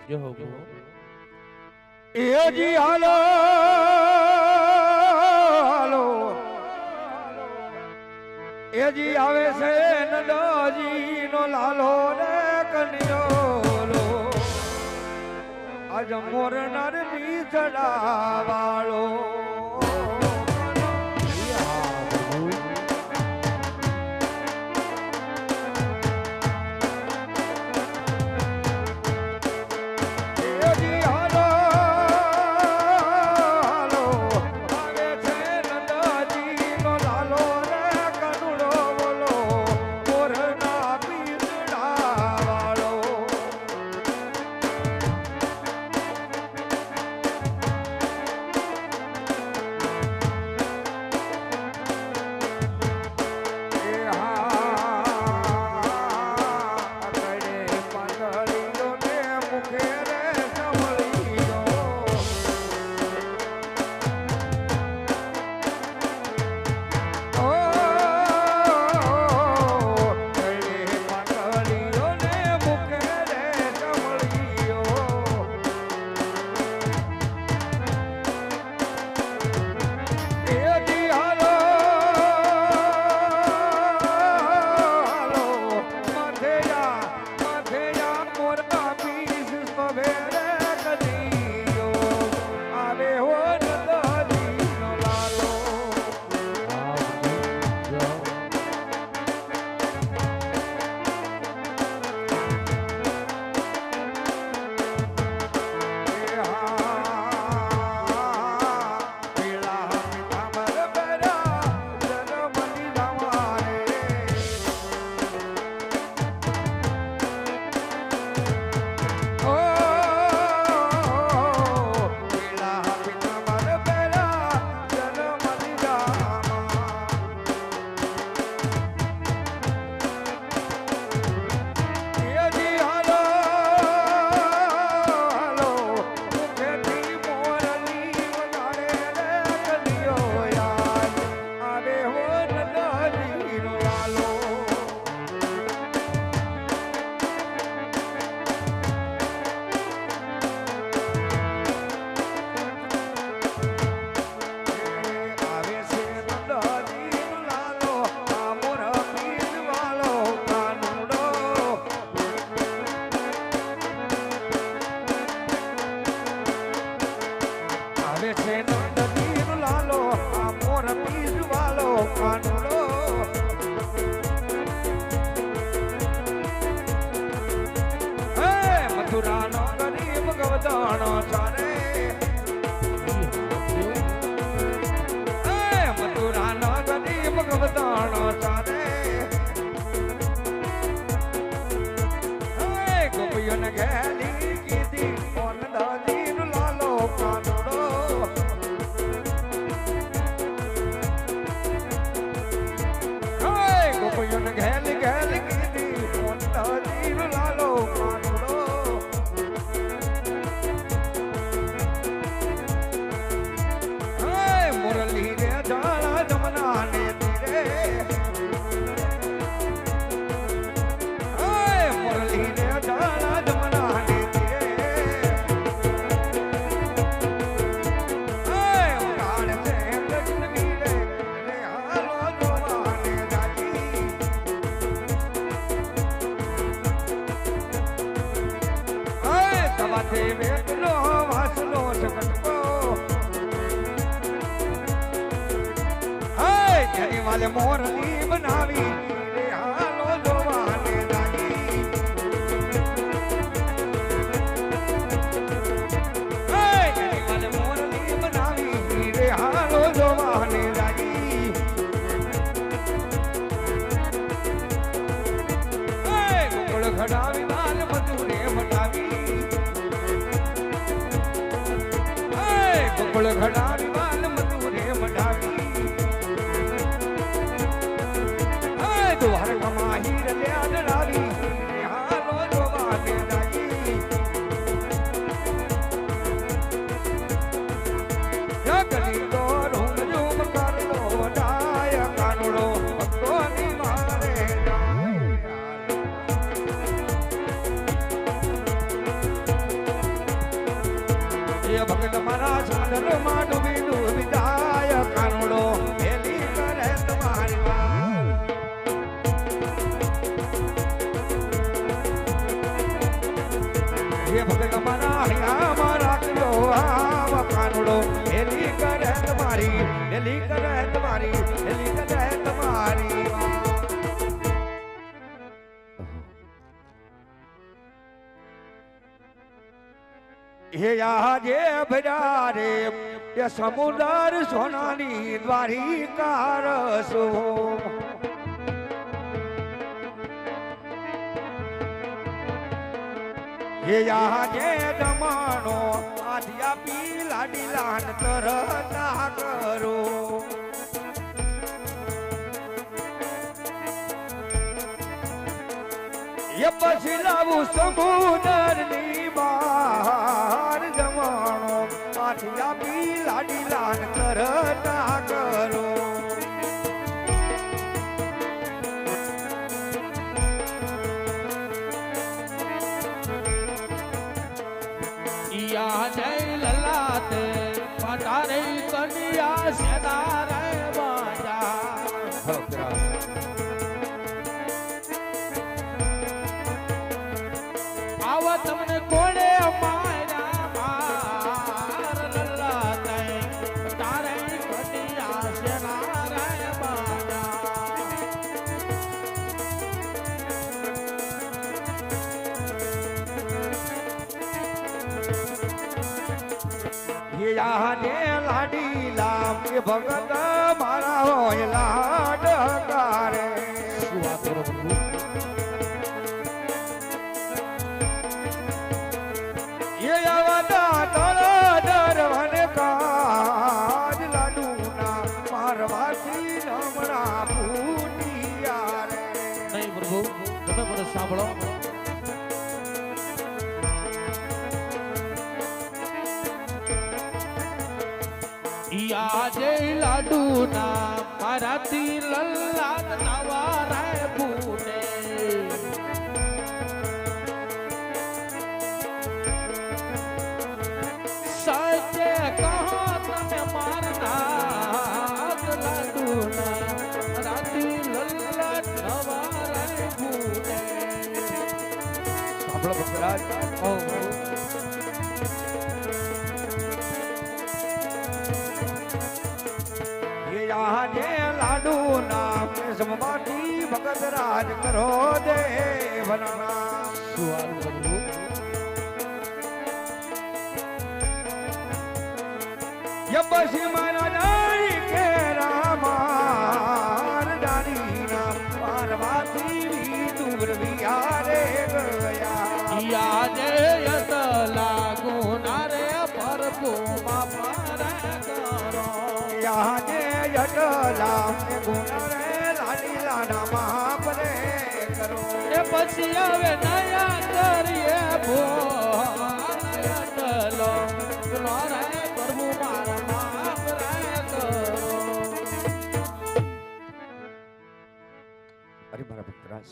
જો હો ગો એજી હાલો હાલો એજી આવે છે નંદાજી નો લાલો ને કનિયોલો આજ મોરનાર ની ચડાવાળો મથુરાનો ગરીબ ગવદાણો ચારે મથુરાનો ગરીબ ગવદાણો ચારે ગોપીઓને ઘેલી કીધી કોન દાદીનો લાલો કાનુડો ગોપીઓને ઘેલી ઘેલી કીધી કોન દાદીનો લાલો કાનુડો મુરલી રે જાળા જમના ને તીરે મુરલી રે જાળા જમના ને તીરે ઉડાડ છે જિંદગી રે હાલો જોવાને જાજી સવાથી વેતનો વાસનો સકટકો જરી વાલે મોરલી બનાવી રે હાલો જોવાને જાજી જરી વાલે મોરલી બનાવી રે હાલો જોવાને જાજી ગોકળ ઘડાવી વાલ મધુરે મટાવી ગોકળ ઘડાવી વાલ મધુરે મટાવી દ્વારકા માં હીર લ્યાદ લાવી હાલો જોવાને જાજી જગની તો રૂમ રૂમ કરલો ડાય કાનુડો ભક્તોની મારે જાય એ ભગત મારા સાધનમાં ડૂબી ડૂબી જાય કાનુડો હેલી કરે તમારી એ ભગત મારા હૈયામાં રાખ્યો આવ કાનુડો હેલી કરે તમારી હેલી કરે તમારી હેલી કરે તમારી હે આજે ભર્યા રે એ સમુદર સોનાની દ્વારિકા રસો હે આજે દમણો આધ્યા પી લાડી લાન તરતા કરો એ પછી લાવું સમુદર ની બહાર જમણો આઠિયા પી લાડી લાન કરતા કરો યા જય લલાટ પટારે કન્યા સેના રે બાજા આવા તમને કોડે મારા માર લલાટ પટારે કન્યા સેના રે બાજા યાને લાડી લામ એ ભગત મારા હોય લાડકારે શું વાત કરો પ્રભુ એ આવતા તળા દરવને કાજ લાડુના મારવાથી નમણા ફૂટિયા રે નહીં પ્રભુ તમે મને સાંભળો આજે લાડુ ના મારાથી લલ્લાદ નવા રાય ભૂને સજે કહો તમે મારના લાડુ ના મારાથી લલ્લાદ નવા રાય ભૂને સાંભળો ભક્તરાજ આજે લાડુ નામ સમમાથી ભગત રાજ કરો દેવના સુવાલ પ્રભુ યબસી મારા ડાળી કે રામાર ડાળી ના પારવાથી દૂર વિહારે ગયા યાદે યત લાગુ નારે પરપુ માં પારે કરો યાદે યટલા ગુણ રે લાડી લાડા મહાપરે કરો એ પછી હવે નયા કરીએ ભોયતલો રે પ્રભુ મારા માપ રે કરો અરે મારા ભક્તરાજ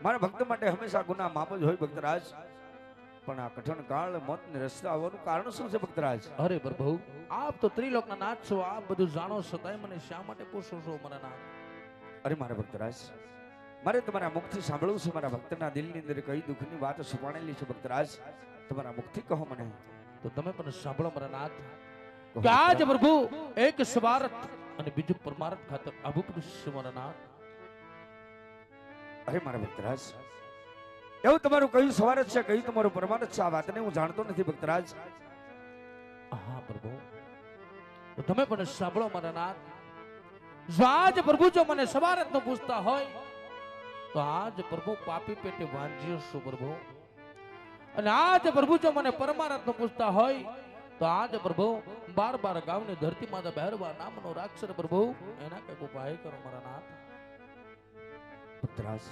મારા ભક્ત માટે હંમેશા ગુના માપ જ હોય ભક્તરાજ પણ આ કઠણ કાળ મોત ને રસ્તા આવવાનું કારણ શું છે ભક્તરાજ અરે પ્રભુ આપ તો ત્રિલોકના નાથ છો આપ બધું જાણો છો તય મને શા માટે પૂછો છો મારા નાથ અરે મારા ભક્તરાજ મારે તમારા મુખથી સાંભળવું છે મારા ભક્તના દિલની અંદર કઈ દુઃખની વાત છુપાણેલી છે ભક્તરાજ તમારા મુખથી કહો મને તો તમે પણ સાંભળો મારા નાથ કે આજ પ્રભુ એક સ્વાર્થ અને બીજું પરમાર્થ ખાતર આવું પુરુષ છે મારા નાથ અરે મારા ભક્તરાજ એવું તમારું કયું સ્વાર્થ છે કયું તમારું પરમાર્થ છે આ વાતને હું જાણતો નથી ભક્તરાજ હા પ્રભુ તો તમે પણ સાંભળો મારા નાથ જો આજ પ્રભુ જો મને સ્વાર્થ નો પૂછતા હોય તો આજ પ્રભુ પાપી પેટે વાંજ્યો છું પ્રભુ અને આજ પ્રભુ જો મને પરમાર્થ નો પૂછતા હોય તો આજ પ્રભુ 12 ગામની ધરતી માતા બહેરવા નામનો રાક્ષર પ્રભુ એના કઈક ઉપાય કરો મારા નાથ પુત્રાસ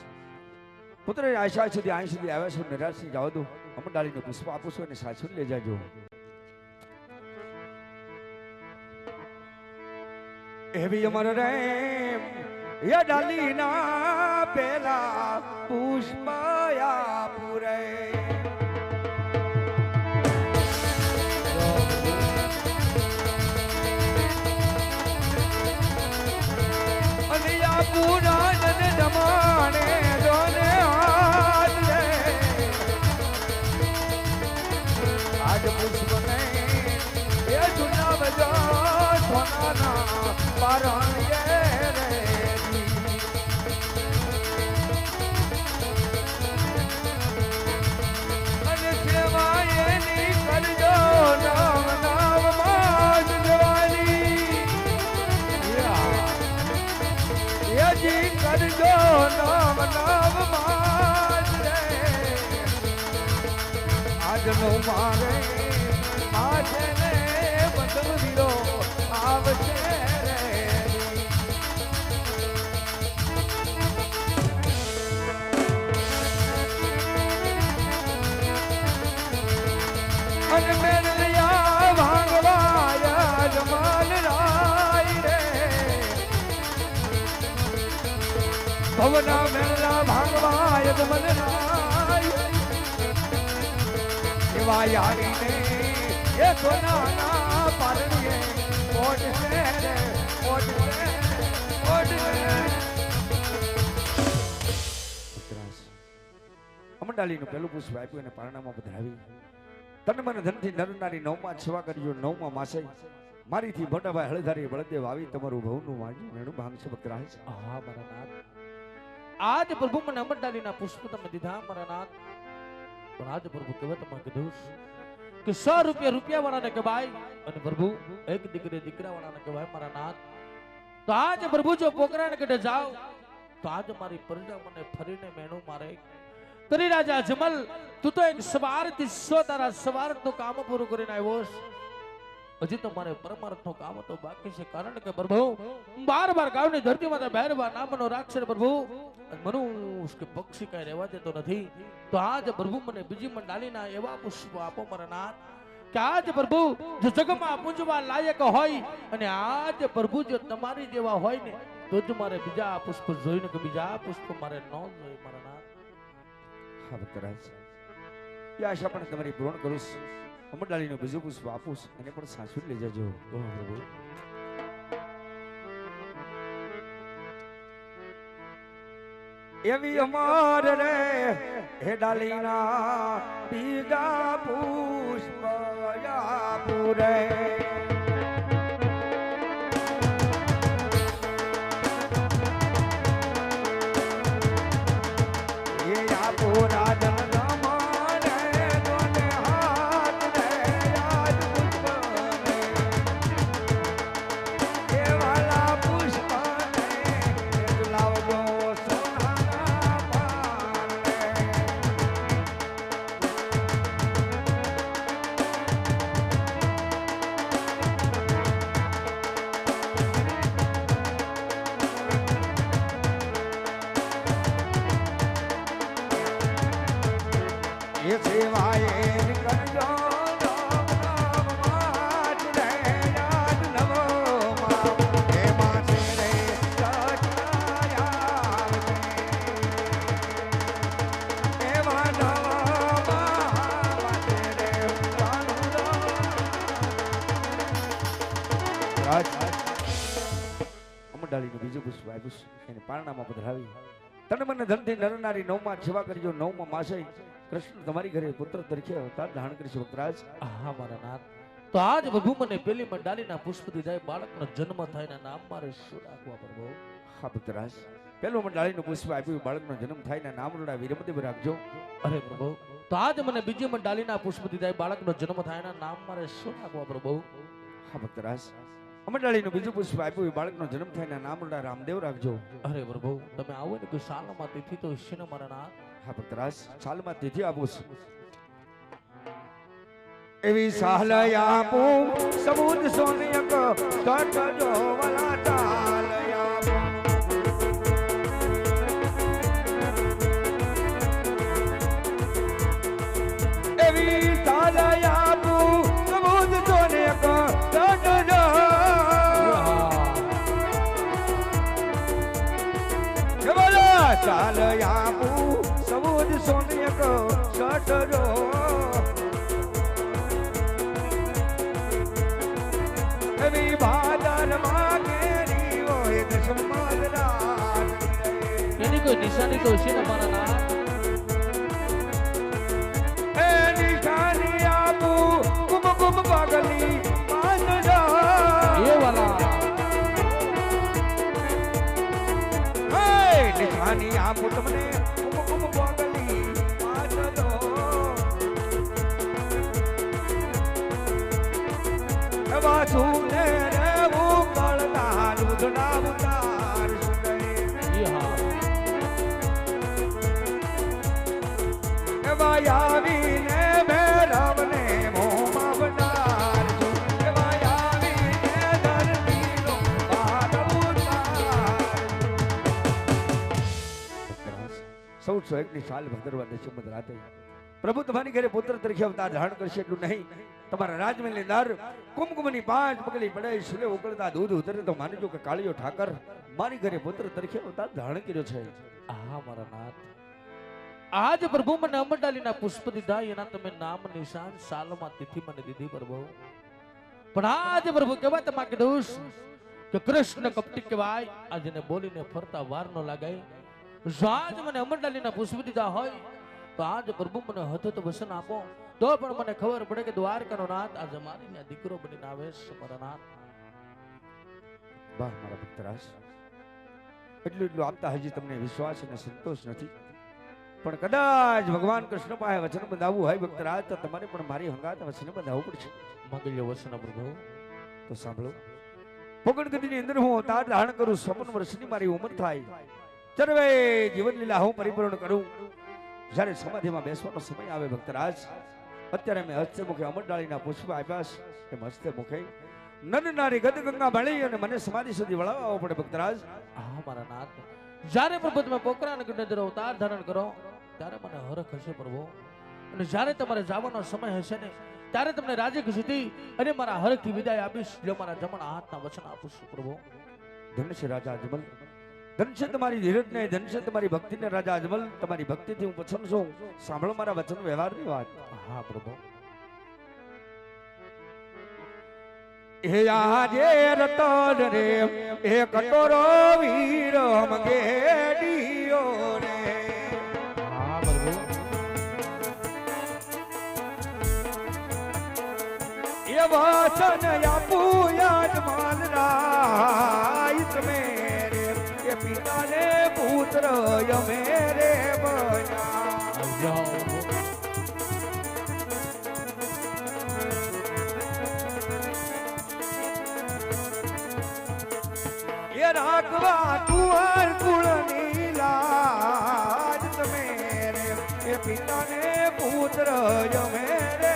પુત્ર આશા સુધી અહીં સુધી આવ્યા છો નિરાશ જાવ દો અમડાળીનું પુષ્પ આપું છું અને સાચું લઈ જાજો એવી અમર રે એ ડાલીના પેલા પુષ્પ આપું રે સોનાના પારણીએ રે અને સેવાય એની કરજો નામ નામ માં જવાની યજી કરજો નામ નામ માં રે આજનો મારે આજે ને બદલવીરો આવશે રે અને મેળિયા ભાંગવાયા જમાલ રાય રે ભવના મેળા ભાંગવાય જમાલ રાય એવા યારીને એ સોનાના પારણીએ ઓટ રે ઓટ રે ઓટ રે અમંડાલીનું પહેલું પુષ્પ આપ્યું અને પારણામાં પધરાવી તન મન ધનથી નરનારી નવમાં સેવા કરજો નવમાં માસે મારીથી મોટાભાઈ હળધારી બળદેવ આવી તમારું ભવનું વાંજ્યું મેણું ભાંગશે બકરાય હા મારા નાથ આજ પ્રભુ મને અમરડાલીના પુષ્પ તમે દીધા મારા નાથ પણ આજ પ્રભુ કહેવા તમે કીધું કે 100 રૂપિયા વાળાને કહેવાય અને પ્રભુ એક દીકરા વાળાને કહેવાય મારા નાથ તો આજ પ્રભુ જો પોકરાને કઢે જાવ તો આજ મારી પ્રજા મને ફરીને મેણું મારે તરી રાજા જમલ તું તો એક સવારથી તારા સવારનું કામ પૂરું કરીને આવ્યો હજી તો મારે પરમાર્થનું કામ તો બાકી છે કારણ કે પ્રભુ બાર ગામની ધરતીમાં બહેરવા નામનો રાક્ષસ પ્રભુ મનુષ્ય કે પક્ષી કઈ રહેવા દેતો નથી તો આજ પ્રભુ મને બીજી મંડાલીના એવા પુષ્પો આપો મારા નાથ કે આજ પ્રભુ જો જગમાં પૂજવા લાયક હોય અને આજ પ્રભુ જો તમારી જેવા હોય ને તો જ મારે બીજા પુષ્પ જોઈને કે બીજા પુષ્પ મારે ન જોઈએ મારા નાથ હા બકરાજ એ આશા પણ તમારી પૂર્ણ કરું અમરડાલીનું બીજું પુષ્પ આપું એને પણ સાચવી લઈ જજો પ્રભુ એવી અમાર રે હે ડાલીના બીજા પુષ્પ આપું રે એ આપું રાજન એ સેવાય કરજો નામ નામ માત રે યાદ નવો મા હે માસે રે સચરાયા એવા નવા માતે રે કાનુડો રાજ અમરડાલીનું બીજું પુષ્પ આપ્યું એને પારણામાં પધરાવી તન મન ધનથી નરનારી નવમાં સેવા કરજો નવમાં માસે કૃષ્ણ તમારી ઘરે પુત્ર તરીકે અવતાર ધારણ કરી વક્તરાજ હા મારા નાથ તો આજ પ્રભુ મને પેલી મંડાલીના પુષ્પ દીધા બાળકનો જન્મ થાય ને નામ મારે શું રાખવા પ્રભુ હા વક્તરાજ પેલું મંડાલીનું પુષ્પ આપ્યું બાળકનો જન્મ થાય ને નામ રોડા વીરમદેવ રાખજો અરે પ્રભુ તો આજ મને બીજી મંડાલીના પુષ્પ દીધા બાળકનો જન્મ થાય ને નામ મારે શું રાખવા પ્રભુ હા વક્તરાજ અમરડાલીનું બીજું પુષ્પ આપ્યું બાળકનો જન્મ થાય ને નામ રોડા રામદેવ રાખજો અરે પ્રભુ તમે આવો ને કોઈ સાલમાં તિથિ તો છે ને મારા નાથ હા ભક્તરાજ સાલમાં તિથિ આપું એવી સાલ આપું સમુદ સોનિયક કટ જો વલા ચાલ આપું એવી સાલ આપું સમુદ સોનિયક કટ જો વલા ચાલ આપું સમુદ સોનિયક કટ જો એવી બાદર માગેરી હોય દશમલ રાત એની કોઈ નિશાની તો છે ને મારા નાથ એ નિશાની આપું કુમ કુમ પાગલી માનડા એ વાલા સુને રે ઉકળતા દૂધના ઉતાર સુને ઈ હા એમાં આવીને ભૈરવને મોંમાં બનાર એમાં આવીને ધરતીનો ભાર ઉતાર સૌ 101ની સાલ ભદ્રવા દશમત રાતે પ્રભુ તમારી ઘરે પુત્ર તરીકે અવતાર ધારણ કરશે એટલું નહીં તમારા રાજમહેલની દર કુમકુમની 5 પગલી પડે સુલે ઉકળતા દૂધ ઉતરે તો માનજો કે કાળિયો ઠાકર મારી ઘરે પુત્ર તરીકે અવતાર ધારણ કર્યો છે આહા મારા નાથ આજ પ્રભુ મને અમરડાલીના પુષ્પ દીધા એના તમે નામ નિશાન સાલમાં તિથિ મને દીધી પ્રભુ પણ આજ પ્રભુ કહેવાય તમારે કીધું કે કૃષ્ણ કપટી કહેવાય આજને બોલીને ફરતા વાર ન લાગાય જો આજ મને અમરડાલીના પુષ્પ દીધા હોય તો આજ પ્રભુ મને હતો તો વસન આપો તો પણ મને ખબર પડે કે દ્વારકાનો નાથ આજે મારી ત્યાં દીકરો બનીને આવે છે મારા નાથ વાહ મારા ભક્તરાજ એટલું આપતા હજી તમને વિશ્વાસ અને સંતોષ નથી પણ કદાચ ભગવાન કૃષ્ણ પાસે વચન બંધાવવું હોય ભક્તરાજ તો તમારે પણ મારી હંગાત વચન બંધાવવું પડશે માંગી લો વસન પ્રભુ તો સાંભળો પોગણ ગતિની અંદર હું અવતાર ધારણ કરું 56 વર્ષની મારી ઉંમર થાય ચરવે જીવન લીલા હું પરિપૂર્ણ કરું જ્યારે સમાધિમાં બેસવાનો સમય આવે ભક્તરાજ અત્યારે મેં હસ્તે મુખે અમરડાળીના પુષ્પ આપ્યા છે એમ હસ્તે મુખે નર નારી ગદ ગંગા ભળી અને મને સમાધિ સુધી વળાવવો પડે ભક્તરાજ હા મારા નાથ જ્યારે પ્રભુ તમે પોકરા નગરની અંદર અવતાર ધારણ કરો ત્યારે મને હરખ હશે પ્રભુ અને જ્યારે તમારે જવાનો સમય હશે ને ત્યારે તમને રાજી ખુશીથી અને મારા હરખથી વિદાય આપીશ જો મારા જમણા હાથના વચન આપું છું પ્રભુ ધન્ય છે રાજા અજમલ ધન છે તમારી ધીરજને ધન છે તમારી ભક્તિને રાજા અજમલ તમારી ભક્તિથી હું પસંદ છું સાંભળો મારા વચન વ્યવહારની વાત હા પ્રભુ હે આજે રતન રે એ કટોરો વીર મગેડીઓ રે હા પ્રભુ એ વચન આપું યજમાન રાય તમે રે એ પિતાને પુત્ર યમે રે બના રાખવા તુવાર કુળની લાજ તમે રે એ પિતાને પુત્ર જમે રે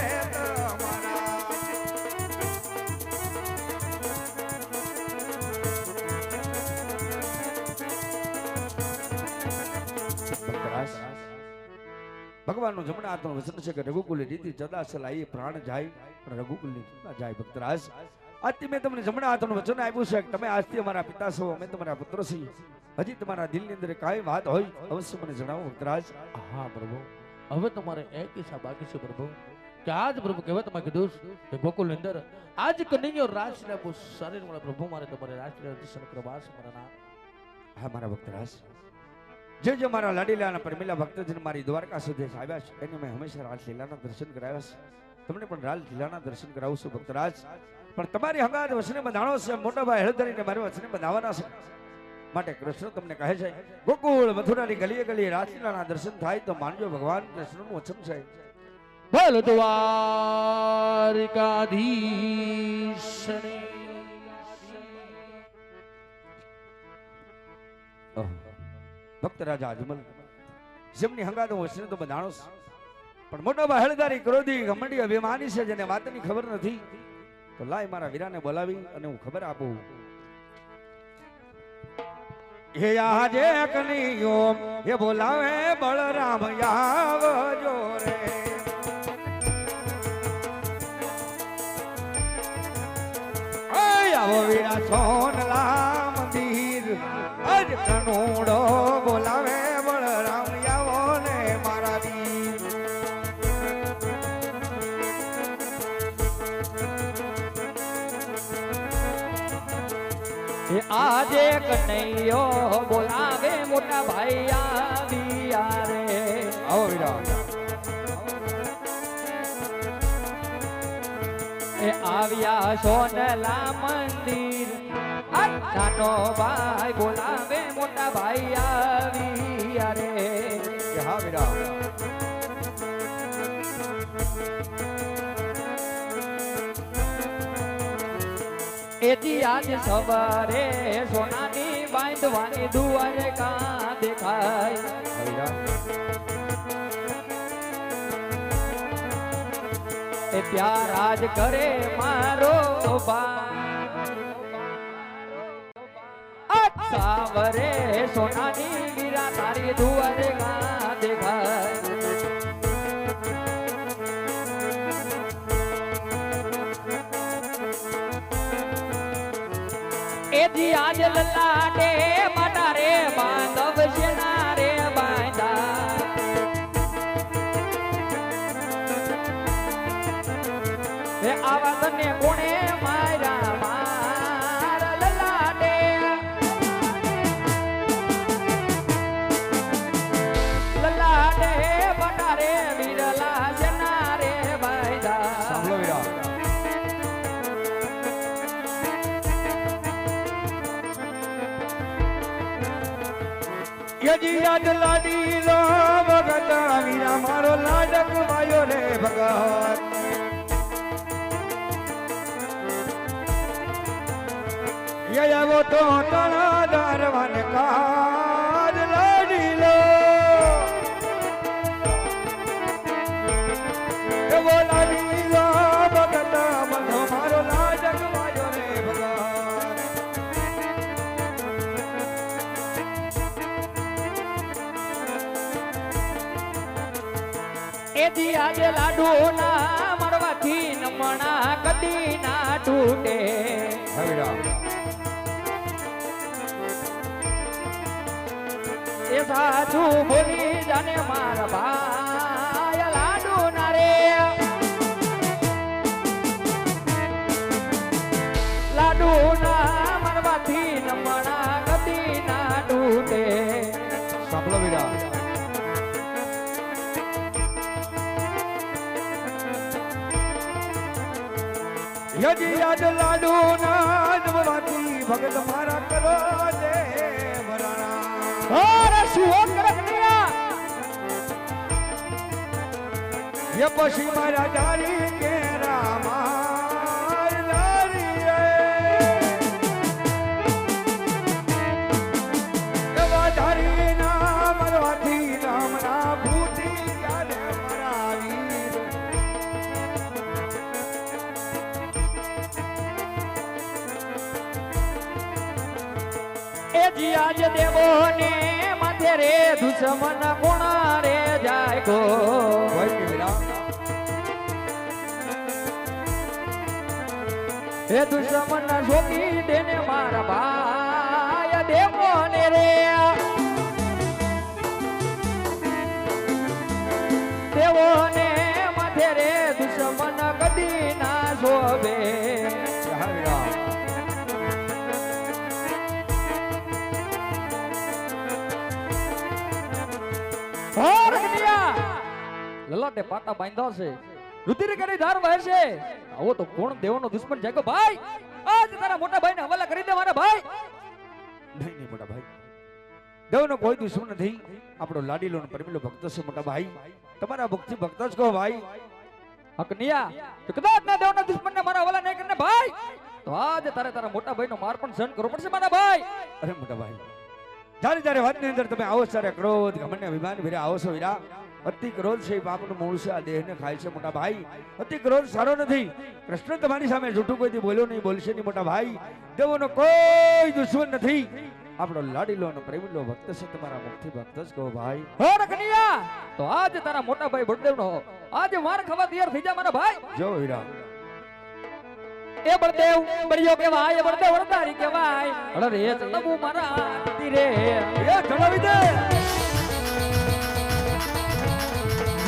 ભગવાનનું જમણા હાથનું વચન છે કે રઘુકુલ રીતિ ચદાસલા એ પ્રાણ જાય પણ રઘુકુલની ચિંતા જાય ભક્તરાજ આજથી મેં તમને જમણા હાથનું વચન આપ્યું છે કે તમે આજથી અમારા પિતા છો અમે તમારા પુત્ર છીએ હજી તમારા દિલની અંદર કાંઈ વાત હોય અવશ્ય મને જણાવો ભક્તરાજ હા પ્રભુ હવે તમારે એક ઈચ્છા બાકી છે પ્રભુ કે આજ પ્રભુ કહેવાય તમે કીધું કે ગોકુલ અંદર આજ કનૈયો રાસલીલા બહુ સારી મળે પ્રભુ મારે તમારે રાસલીલા દર્શન કરવા છે મારા નામ હા મારા ભક્તરાજ જે મારા લાડીલાના પરમીલા ભક્તજન મારી દ્વારકા સુધી આવ્યા છે એને મેં હંમેશા રાસલીલાના દર્શન કરાવ્યા છે તમને પણ રાસલીલાના દર્શન કરાવું છું ભક્તરાજ પણ તમારી હંગાત વચને બંધાણો છે મોટા ભાઈ હળદરીને મારે વચને બંધાવવાના છે માટે કૃષ્ણ તમને કહે છે ગોકુળ મથુરાની ગલીએ ગલીએ રાસલીલાના દર્શન થાય તો માનજો ભગવાન કૃષ્ણનું વચન છે બોલ દ્વારિકાધીશને ભક્ત રાજા અજમલ જેમની હંગાત વચને તો બંધાણો છે પણ મોટા ભાઈ હળદારી ક્રોધી ઘમંડી અભિમાની છે જેને વાતની ખબર નથી તો લાય મારા વીરાને બોલાવી અને હું ખબર આપું હે આજે કનૈયો હે બોલાવે બળરામ આવજો રે આવો વીરા સોનલા મંદિર અજ કનોડો બોલાવે બળરામ આવો ને મારા વીર આજે કનૈયો બોલાવે મોટા ભાઈ આવ્યા રે આવો વીરા એ આવ્યા સોનલા મંદિર નાનો ભાઈ બોલાવે મોટા ભાઈ આવ્યા રે હા વીરા એથી આજ સવારે સોનાની બાંધવાની દુવારે કા દેખાય એ પ્યાર આજ કરે મારો સાવરે સોનાની વીરા તારી દુવારે કા દેખાય એથી આજ લલાટે માટા રે બાંધવ શેના રે બાંધા એ આવા તને કોણે માર્યા મારા લલાટે લલાટે માટા રે વિરલા શેના રે બાંધા સાંભળો વીરા યજી યાદ લાડી લો ભગત વીરા મારો લાડક વાયો રે ભગત યવો તો તણા દરવાન કાજ લાડી લો એવો લાડી લો ભગત મનો મારો લાડક વાયો રે ભગત એથી આજે લાડુ ના મળવાથી નમણા કદી ના તૂટે એ સાચું બોલી જાને મારા ભાઈ લાડુ ના રે લાડુ ના મળવાથી નમણા કદી ના તૂટે સાંભળો વીરા યજી યાદ લાડુ ના નવરાતી ભગત મારા કરો દે વરાણા અરે શું કરકનિયા ય પછી મારા ડારી કે રામા લારી રે એવા ડારી ના મરવાથી નામ ના ભૂતી ક્યારે મરાવી એજી આજ દેવો ને માથે રે દુશ્મન કોણા રે જાય ગો હોય કે વીરા હે દુશ્મન શોકી દેને મારા ભાઈ દેવો ને રે દેવો ને માથે રે દુશ્મન કદી ના શોભે હા વીરા લલાટે પાટા બાંધ્યા છે રુધિર કરી ધાર વહેશે આવો તો કોણ દેવનો દુશ્મન જાગો ભાઈ આજ તારા મોટા ભાઈને હવાલા કરી દે મારા ભાઈ નહીં નહીં મોટા ભાઈ દેવનો કોઈ દુશ્મન નથી આપણો લાડીલો ને પરમીલો ભક્ત છે મોટા ભાઈ તમારા ભક્તિ ભક્ત જ કહો ભાઈ હકનિયા તો કદાચ ના દેવના દુશ્મનને મારા હવાલા નહીં કરીને ભાઈ તો આજ તારે તારા મોટા ભાઈનો માર પણ સહન કરવો પડશે મારા ભાઈ અરે મોટા ભાઈ જ્યારે જ્યારે વાતની અંદર તમે આવો ત્યારે ક્રોધ ઘમંડ અભિમાન ભર્યા આવો છો વીરા અતિ ક્રોધ છે પાપનું મૂળ છે આ દેહને ખાય છે મોટા ભાઈ અતિ ક્રોધ સારો નથી કૃષ્ણ તમારી સામે જૂઠું કોઈથી બોલ્યો નહીં બોલશે નહીં મોટા ભાઈ દેવોનો કોઈ દુશ્મન નથી આપણો લાડીલો અને પ્રેમીલો ભક્ત છે તમારા મુખથી ભક્ત જ કહો ભાઈ હો રકનિયા તો આજ તારા મોટા ભાઈ બળદેવનો આજે માર ખાવા તૈયાર થઈ જા મારા ભાઈ જો વીરા એ બળદેવ બળિયો કેવાય બળદેવ વરદારી કેવાય અરે રે તબુ મારા તીરે એ જણાવી દે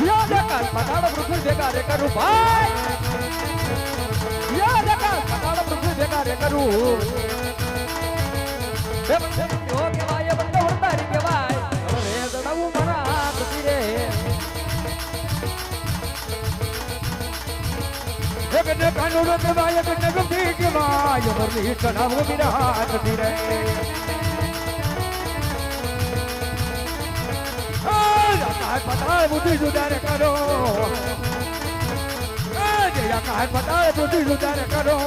યો દેખા પટાડો પૃથ્વી ભેગા રે કરું ભાઈ યો દેખા પટાડો પૃથ્વી ભેગા રે કરું એ બળદેવ કેવાય બળદેવ વરદારી કેવાય અરે રે તબુ મારા તીરે એકને કાનુડો કેવાય એકને ગંભીર કેવાય મુરલી ચડાવો વિરાટ ધીરે આકાશ પતાળ બુદ્ધિ સુધાર કરો જય આકાશ પતાળ બુદ્ધિ સુધાર કરો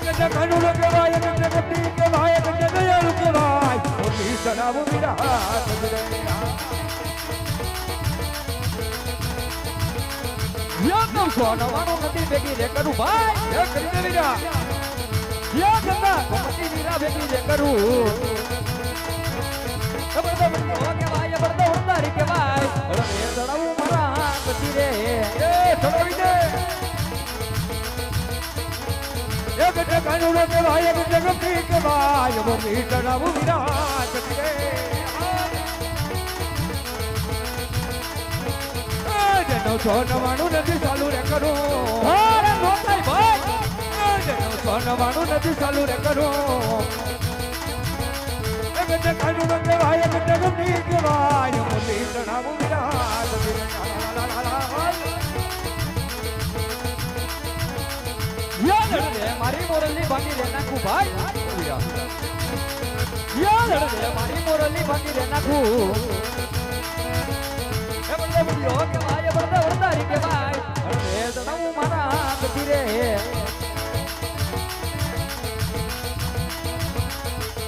ગજે કાનુડો કહેવાય ગજે કપટી કહેવાય ગજે દયાળુ કહેવાય મોરલી ચડાવું વીરા હાથ ધરે યમ સોનવાનો નથી ભેગી રે કરું ભાઈ એ કરી દે વીરા યા ગંગા કોમતી વીરા ભેગી રે કરું બળદો બળદો કહેવાય બળદો ઉતારી કહેવાય રે ચડાવું મારા હાથ ધીરે એ ચડાવી દે એ ગજે કાનુડો કહેવાય ગજે કપટી કહેવાય મોરલી ચડાવું વીરા હાથ ધરે જનો સોનવાનું નથી ચાલુ રે કરું અરે નોતાઈ ભાઈ જનો સોનવાનું નથી ચાલુ રે કરું ગજે કાનુડો કહેવાય ગજે કપટી કહેવાય મોરલી ચડાવું વીરા યાદ રે મારી મોરલી ભાંગી રે નાખું ભાઈ યાદ રે મારી મોરલી ભાંગી રે નાખું એ બળદો બળદો કહેવાય બળદો ઉતારી કહેવાય રે ચડાવું મારા હાથ ધીરે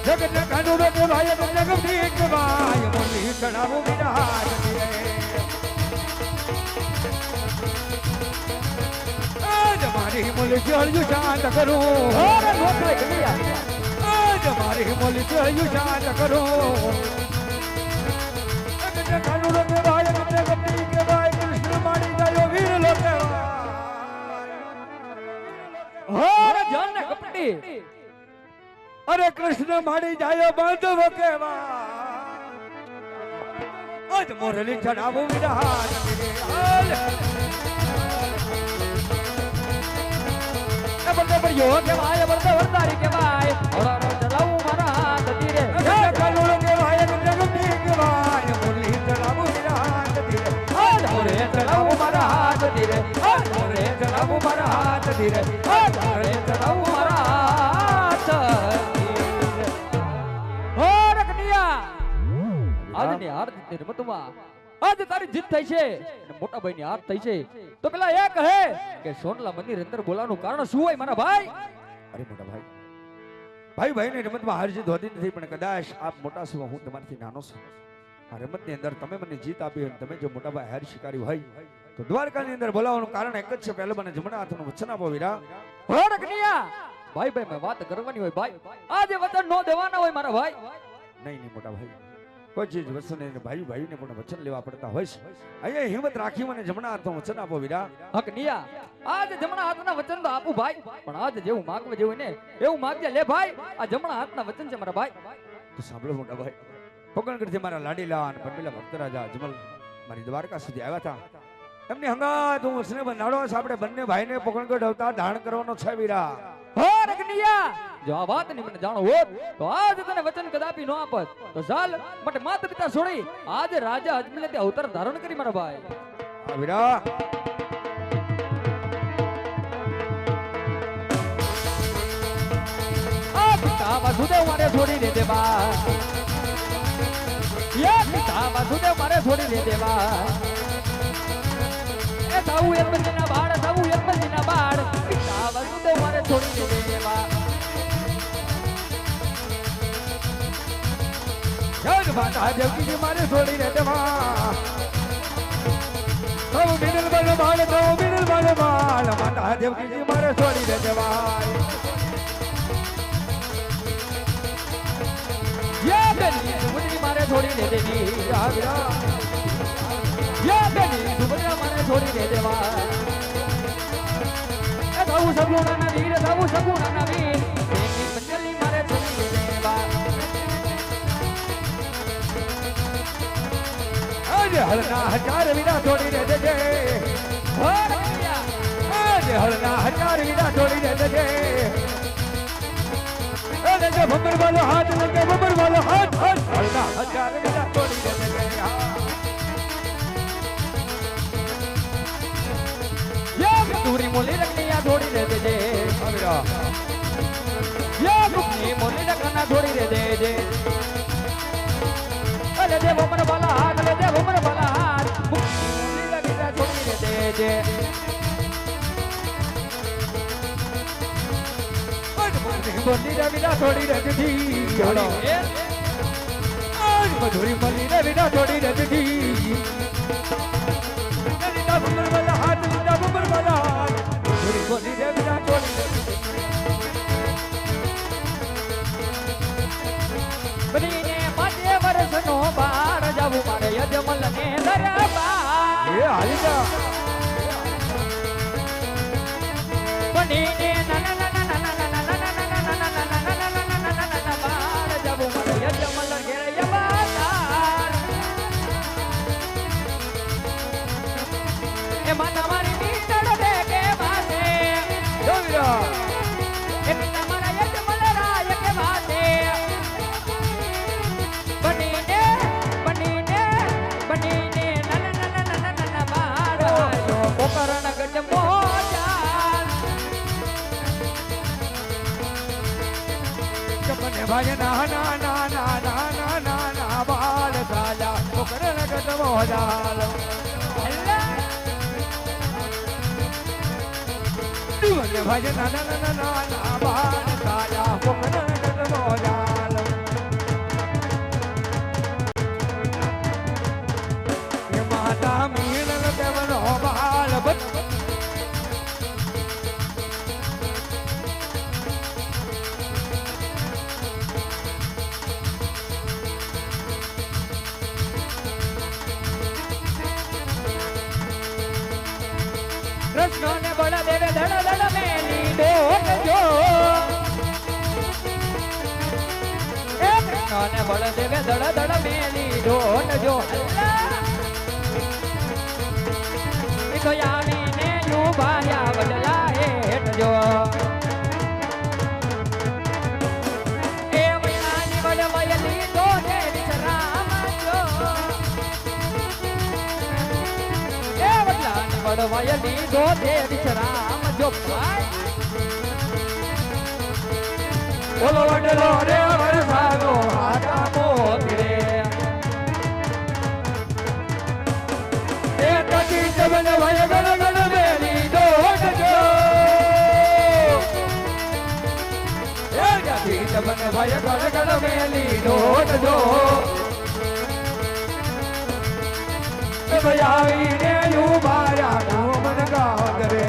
જગત કાનુડો કહેવાય ગજે કપટી કહેવાય મોરલી ચડાવું વીરા હાથ ધીરે મારી મોલી ચડ્યું શાંત કરું અરે નોતાઈ ગલિયા મારી મોલી ચડ્યું શાંત કરું ગજે કાનુડો કહેવાય ગજે કપટી કહેવાય કૃષ્ણ મારી જાયો વીર લો કહેવાય અરે જાન ને કપટી અરે કૃષ્ણ મારી જાયો બાંધવો કહેવાય આજ મોરલી ચડાવું વિરાટ બળદો બળદો કહેવાય બળદો ઉતારી કહેવાય રે ચડાવું મારા હાથ ધીરે કાનુડો કહેવાય ગજે કપટી કહેવાય મોરલી ચડાવું વિરાટ રે ચડાવું મારા હાથ ધીરે રે ચડાવું મારા હાથ ધીરે રે ચડાવું મારા હાથ ધીરે હો રકનિયા આજની હારની રમતમાં આજ તારી જીત થઈ છે અને મોટા ભાઈની હાર થઈ છે તો પેલા એ કહે કે સોનલા મંદિર અંદર બોલાવાનું કારણ શું હોય મારા ભાઈ અરે મોટા ભાઈ ભાઈની રમતમાં હાર જીત હોતી નથી પણ કદાચ આપ મોટા છો હું તમારથી નાનો છું આ રમતની અંદર તમે મને જીત આપી અને તમે જો મોટા ભાઈ હાર સ્વીકારી હોય તો દ્વારકાની અંદર બોલાવવાનું કારણ એક જ છે પહેલા મને જમણા હાથનું વચન આપો વીરા હો રકનિયા ભાઈ ભાઈ માં વાત કરવાની હોય ભાઈ આજે વચન નો દેવાના હોય મારા ભાઈ નહીં મોટા ભાઈ કોઈ ચીજ વચન ભાઈને પણ વચન લેવા પડતા હોય છે અહીંયા હિંમત રાખી મને જમણા હાથનું વચન આપો વીરા હક નિયા આજે જમણા હાથના વચન તો આપું ભાઈ પણ આજે જેવું માંગવા જેવું ને એવું માંગજે લે ભાઈ આ જમણા હાથના વચન છે મારા ભાઈ તો સાંભળો મોટા ભાઈ પોકણગઢથી મારા લાડીલા અને પરમીલા ભક્તરાજા અજમલ મારી દ્વારકા સુધી આવ્યા હતા એમની હંગાત હું વસને બંધાડો છે આપણે બંને ભાઈને પોકણગઢ અવતાર ધારણ કરવાનો છે વીરા હો રકનિયા જો આ વાતની મને જાણો હોત તો આજ તને વચન કદાપી ન આપત તો ચાલ માટે માતા પિતા છોડી આજે રાજા અજમલે તે અવતાર ધારણ કરી મારા ભાઈ આ વીરા આ પિતા વાસુદેવ મારે છોડી દે દેવા યા પિતા વાસુદેવ મારે છોડી દે દેવા એ સાઉ એકમજીના બાળ સાઉ એકમજીના બાળ પિતા વાસુદેવ મારે છોડી દે દેવા જગ માતા દેવકી મારે છોડી દે દેવા સૌ બિનલ બલ બાળ માતા દેવકી મારે છોડી દે દેવા યા બેની સુભદ્રી મારે છોડી દે દેવી યા વીરા યા બેની સુભદ્રા મારે છોડી દે દેવા એ સાઉ સગુણાના વીર સાઉ સગુણાના વીર એની પંજલી મારે છોડી દે દેવા આજે હળના હજાર વીરા છોડી દે દેજે હો રકનિયા આજે હળના હજાર વીરા છોડી દે દેજે એ જે ભમર વાલો હાથ લગે ભમર વાલો હાથ હળના હજાર વીરા છોડી દે દેજે યા તુરી મોલી રકનિયા છોડી દે દેજે વીરા યા રૂપની મોલી રકના છોડી દે દેજે અલે દે ભમર વાલા હાથ લે દે ભમર વાલા હાથ મોલી રકના છોડી દે દેજે બોલી રે વિના થોડી રે દીધી બોલો. મધુરી મળી રે વિના થોડી રે દીધી લીલા બુમર વાલા હાથ લીલા બુમર વાલા હાથ મધુરી બોલી રે વિના થોડી રે દીધી બનીને માથે વર્ષનો બાર જાવું મારે યજમલ ને દરબાર એ હાલી જા બનીને ના ના ના ના ના ના ના ના બાર જાવું મારે યજમલ ઘેર યબાર એમાં તમારી મીટડ દે કે વાસે જોઈરો એ તમારા યજમલ રાય કે વાસે બનીને બનીને બનીને ના ના ના ના ના ના બાર આયો કોકરણ ગજમો મને ભાઈ ના ના ના ના ના ના ના ના બાલ સાલા કોકરણ ગજમો જાલ મને ભાઈ ના ના ના ના ના બાલ સાલા કોકરણ ગજમો જાલ માતા મીણ દેવનો બાલ કૃષ્ણ ને બળ દેવે ધડ ધડ મેલી ડોટ જો એ કૃષ્ણ ને બળ દેવે ધડ ધડ મેલી ડોટ જો તો આવીને યુભાયા બદલા હેઠ જો એ વૈનાની બળ વયલી તો ને વિશ્રામ જો એ વડલાની બળ વયલી તો ને વિશ્રામ જો બોલો વડલો રે વરસાદો આટા મોતી રે જબન ભય ગણ ગણ મેલી દોટ જો એ ગાતી જબન ભય ગણ ગણ મેલી દોટ જો એ ભયાવી ને યુ મારા નો મન ગાવ કરે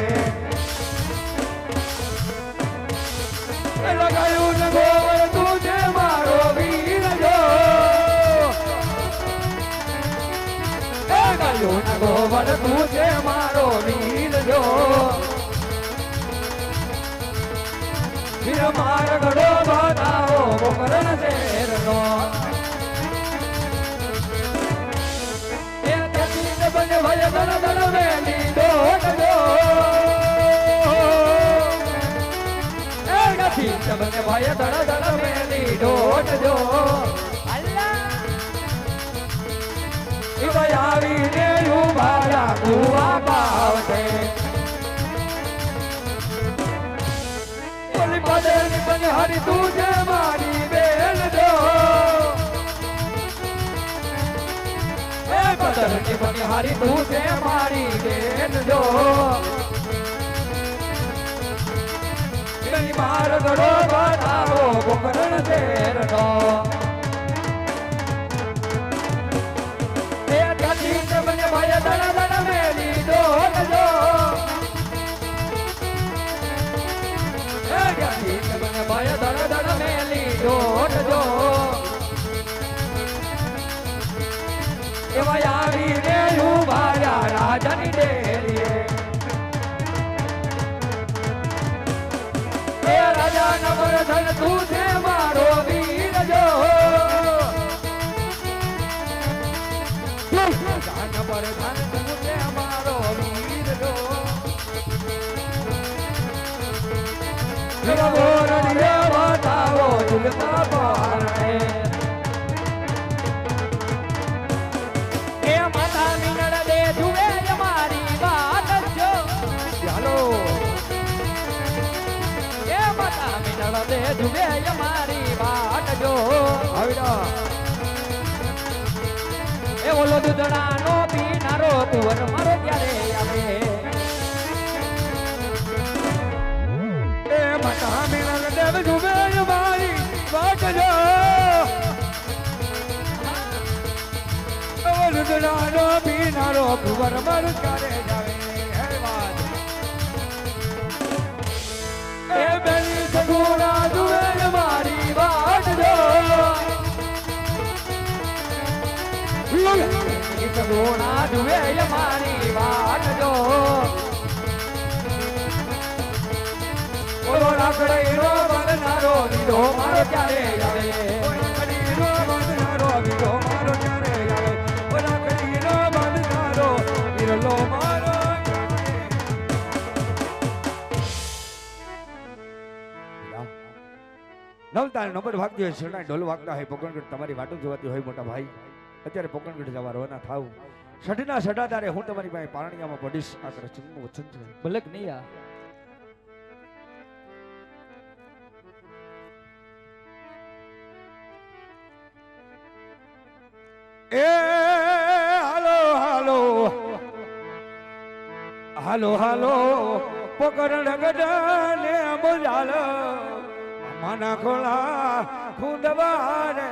એ લગાયું ને ગોવર તું છે મારો વીર જો ગયો ન ગોવર તું છે મારો વીર જો વીર માર ગડો બતાવો મોકરણ શેરનો એ તેથી ને બને ભય દળ દળ મેલી દોટ જો એ નથી ને બને ભય દળ દળ મેલી દોટ જો આવીને ઉભાયા કુવા પાવતે બોલી પદેની બને હરી તું છે મારી બેન જો એ પદરની બને હરી તું છે મારી બેન જો એની માર ગળો બતાવો કોકરણ શેરનો ભય દળ દળ મેલી દોટ જો ભય દળ દળ મેલી દોટ જો એવા આવીને ઉભાયા રાજાની ડેરીએ એ રાજા નંબર ધન તું છે મારો વીર જો પર ધન તું છે મારો વીર જો ગોરડીએ બતાવો ઝુલતા પારણે એ માતા મીનળ દે જુએ મારી વાત જો ચાલો એ માતા મીનળ દે જુએ મારી વાત જો આવીડા એ ઓલો દૂધડાનો પીનારો કુંવર મારો ત્યારે આવે એ માતા મીનળ દેવ જુએ સગુણાનો પીનારો કુંવર મારું ક્યારે જાવે હે વાત એ બેની સગુણા જુએ મારી વાટ જો સગુણા જુએ મારી વાટ જો ઓલો રાખડીનો બનનારો લીધો મારો ક્યારે આવે રાખડીનો બનનારો લીધો મારો ક્યારે આવે રાખડીનો બનનારો લીધો મારો નવતાને નંબર વાગતી હોય શરણાઈ ઢોલ વાગતા હોય પોકણગઢ તમારી વાટો જોવાતી હોય મોટા ભાઈ અત્યારે પોકણગઢ જવા રવાના થાવ સઢના સઢાદારે હું તમારી પાસે પારણિયામાં પડીશ આ કૃષ્ણનું વચન છે ભલે નહીં આ એ હાલો હાલો હાલો હાલો પોકરણ ગઢને બોલાલ માના ખોળા ખુંદવારે